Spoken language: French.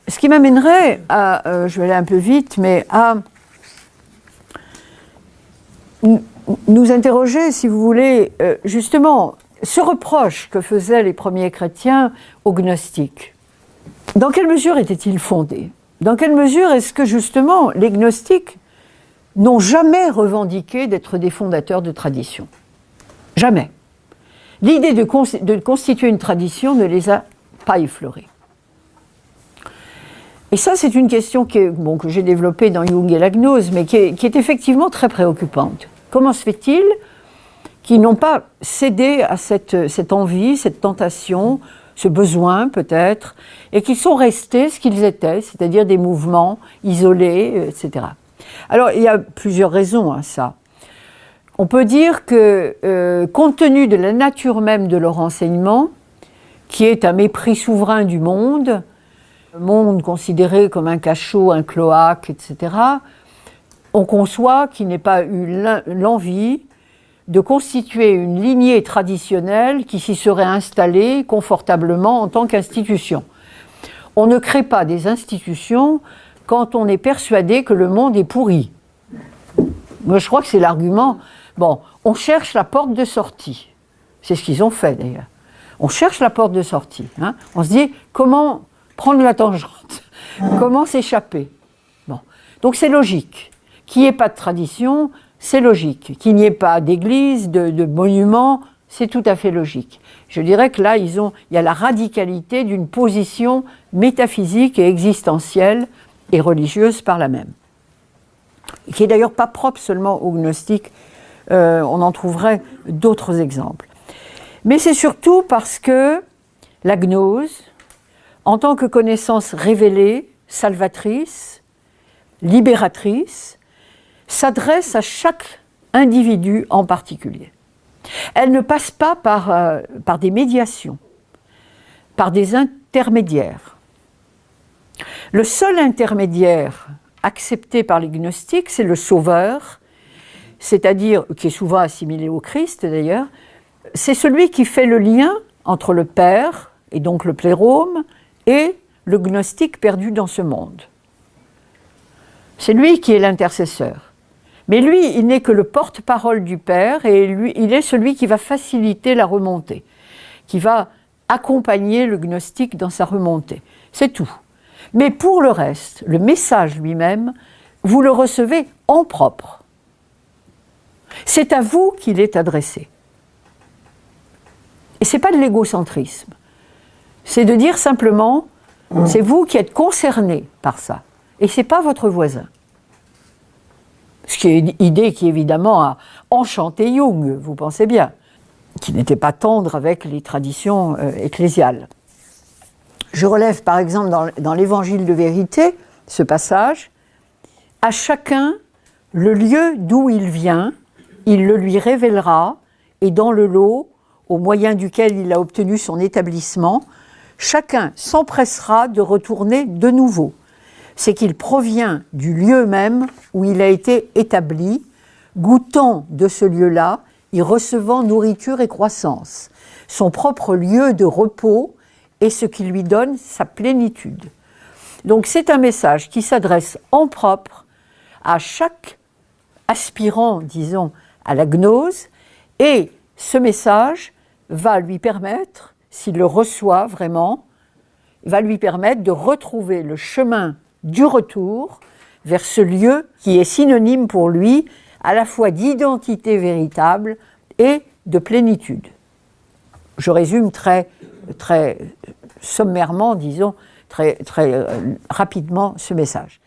Ce qui m'amènerait à, je vais aller un peu vite, mais à nous interroger, si vous voulez, justement, ce reproche que faisaient les premiers chrétiens aux gnostiques. Dans quelle mesure était-il fondé? Dans quelle mesure est-ce que, justement, les gnostiques n'ont jamais revendiqué d'être des fondateurs de tradition? Jamais. L'idée de constituer une tradition ne les a pas effleurés. Et ça, c'est une question que j'ai développée dans Jung et la gnose, mais qui est effectivement très préoccupante. Comment se fait-il qu'ils n'ont pas cédé à cette envie, cette tentation, ce besoin peut-être, et qu'ils sont restés ce qu'ils étaient, c'est-à-dire des mouvements isolés, etc. Alors, il y a plusieurs raisons à ça. On peut dire que, compte tenu de la nature même de leur enseignement, qui est un mépris souverain du monde considéré comme un cachot, un cloaque, etc., on conçoit qu'il n'ait pas eu l'envie de constituer une lignée traditionnelle qui s'y serait installée confortablement en tant qu'institution. On ne crée pas des institutions quand on est persuadé que le monde est pourri. Moi, je crois que c'est l'argument. Bon, on cherche la porte de sortie. C'est ce qu'ils ont fait, d'ailleurs. On cherche la porte de sortie. Hein. On se dit, comment prendre la tangente? Comment s'échapper? Bon. Donc, c'est logique. Qu'il n'y ait pas de tradition, c'est logique. Qu'il n'y ait pas d'église, de monument, c'est tout à fait logique. Je dirais que là, il y a la radicalité d'une position métaphysique et existentielle et religieuse par la même. Qui n'est d'ailleurs pas propre seulement aux gnostiques, on en trouverait d'autres exemples. Mais c'est surtout parce que la gnose, en tant que connaissance révélée, salvatrice, libératrice, s'adresse à chaque individu en particulier. Elle ne passe pas par des médiations, par des intermédiaires. Le seul intermédiaire accepté par les gnostiques, c'est le Sauveur, c'est-à-dire, qui est souvent assimilé au Christ d'ailleurs, c'est celui qui fait le lien entre le Père, et donc le plérôme, et le gnostique perdu dans ce monde. C'est lui qui est l'intercesseur. Mais lui, il n'est que le porte-parole du Père, et lui, il est celui qui va faciliter la remontée, qui va accompagner le gnostique dans sa remontée. C'est tout. Mais pour le reste, le message lui-même, vous le recevez en propre. C'est à vous qu'il est adressé. Et ce n'est pas de l'égocentrisme. C'est de dire simplement, c'est vous qui êtes concerné par ça. Et ce n'est pas votre voisin. Ce qui est une idée qui, évidemment, a enchanté Jung, vous pensez bien, qui n'était pas tendre avec les traditions ecclésiales. Je relève, par exemple, dans l'Évangile de vérité, ce passage, « À chacun, le lieu d'où il vient, il le lui révélera, et dans le lot, au moyen duquel il a obtenu son établissement, chacun s'empressera de retourner de nouveau. C'est qu'il provient du lieu même où il a été établi, goûtant de ce lieu-là y recevant nourriture et croissance. Son propre lieu de repos est ce qui lui donne sa plénitude. » Donc c'est un message qui s'adresse en propre à chaque aspirant, disons, à la gnose, et ce message va lui permettre, s'il le reçoit vraiment, va lui permettre de retrouver le chemin du retour vers ce lieu qui est synonyme pour lui à la fois d'identité véritable et de plénitude. Je résume très sommairement, disons, très rapidement ce message.